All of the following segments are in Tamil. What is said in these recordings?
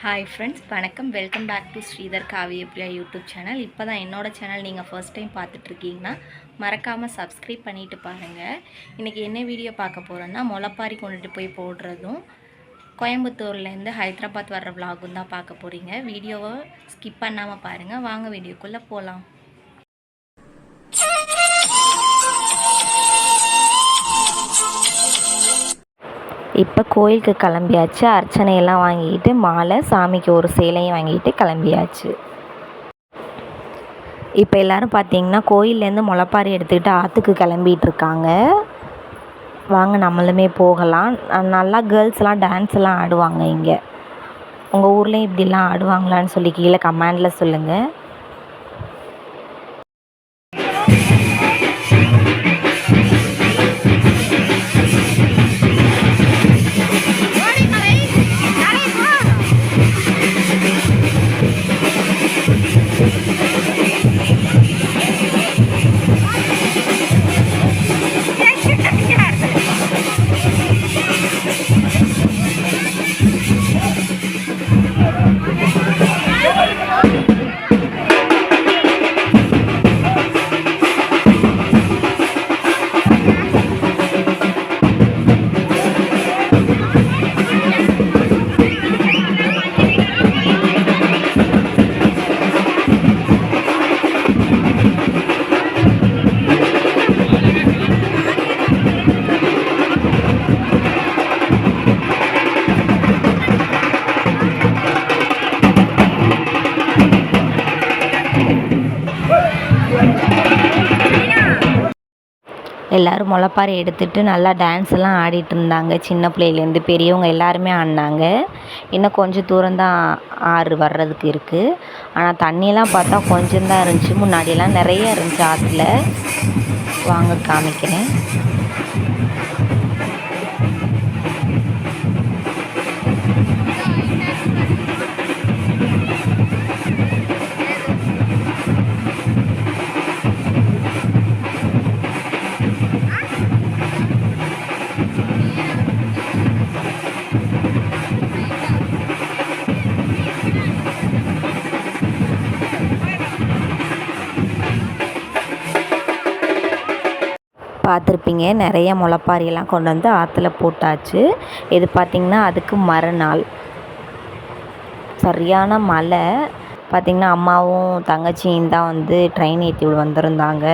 ஹாய் ஃப்ரெண்ட்ஸ், வணக்கம். Welcome back to Sridhar Kavyapriya YouTube channel. இப்போ தான் என்னோடய சேனல் நீங்கள் ஃபர்ஸ்ட் டைம் பார்த்துட்ருக்கீங்கன்னா மறக்காமல் சப்ஸ்கிரைப் பண்ணிவிட்டு பாருங்கள். இன்றைக்கி என்ன வீடியோ பார்க்க போகிறோன்னா, முளைப்பாரி கொண்டுட்டு போய் போடுறதும் கோயம்புத்தூர்லேருந்து ஹைதராபாத் வர்ற விலாகும் தான் பார்க்க போகிறீங்க. வீடியோவை ஸ்கிப் பண்ணாமல் பாருங்கள். வாங்க வீடியோக்குள்ளே போகலாம். இப்போ கோயிலுக்கு கிளம்பியாச்சு. அர்ச்சனையெல்லாம் வாங்கிட்டு மாலை, சாமிக்கு ஒரு சேலையும் வாங்கிட்டு கிளம்பியாச்சு. இப்போ எல்லோரும் பார்த்திங்கன்னா கோயிலேருந்து முளைப்பாரி எடுத்துக்கிட்டு ஆற்றுக்கு கிளம்பிகிட்ருக்காங்க. வாங்க நம்மளுமே போகலாம். நல்லா கேர்ள்ஸ்லாம் டான்ஸ்லாம் ஆடுவாங்க. இங்கே உங்கள் ஊர்லேயும் இப்படிலாம் ஆடுவாங்களான்னு சொல்லி கீழே கமெண்டில் சொல்லுங்கள். எல்லோரும் முளைப்பாரி எடுத்துகிட்டு நல்லா டான்ஸ்லாம் ஆடிட்டு இருந்தாங்க. சின்ன பிள்ளையிலேருந்து பெரியவங்க எல்லாருமே ஆடினாங்க. இன்னும் கொஞ்சம் தூரம்தான் ஆறு வர்றதுக்கு இருக்குது. ஆனால் தண்ணியெல்லாம் பார்த்தா கொஞ்சம் தான் இருந்துச்சு. முன்னாடியெல்லாம் நிறைய இருந்துச்சு ஆற்றுல. வாங்க காமிக்கிறேன். பார்த்துருப்பீங்க, நிறைய முளைப்பாரியெல்லாம் கொண்டு வந்து ஆற்றுல போட்டாச்சு. இது பார்த்திங்கன்னா அதுக்கு மறுநாள் சரியான மழை. பார்த்திங்கன்னா அம்மாவும் தங்கச்சியும் தான் வந்து ட்ரெயின் ஏற்றி வந்திருந்தாங்க.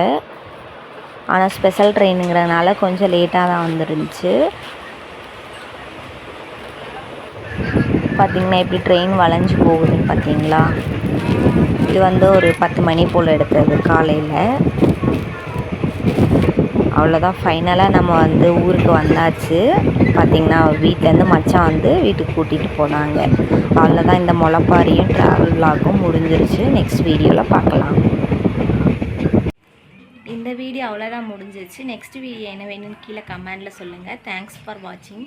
ஆனால் ஸ்பெஷல் ட்ரெயினுங்கிறதுனால கொஞ்சம் லேட்டாக தான் வந்துருந்துச்சு. பார்த்திங்கன்னா எப்படி ட்ரெயின் வளைஞ்சு போகுதுன்னு பார்த்திங்களா. இது வந்து ஒரு 10 மணி போல் எடுத்தது காலையில். அவ்வளோதான், ஃபைனலாக நம்ம வந்து ஊருக்கு வந்தாச்சு. பார்த்திங்கன்னா வீட்டிலேருந்து மச்சான் வந்து வீட்டுக்கு கூட்டிகிட்டு போனாங்க. அவ்வளோதான், இந்த முளைப்பாரியும் ட்ராவல் விலாகும் முடிஞ்சிருச்சு. நெக்ஸ்ட் வீடியோவில் பார்க்கலாம். இந்த வீடியோ அவ்வளோதான் முடிஞ்சிருச்சு. நெக்ஸ்ட் வீடியோ என்ன வேணும்னு கீழே கமெண்டில் சொல்லுங்கள். தேங்க்ஸ் ஃபார் வாட்சிங்.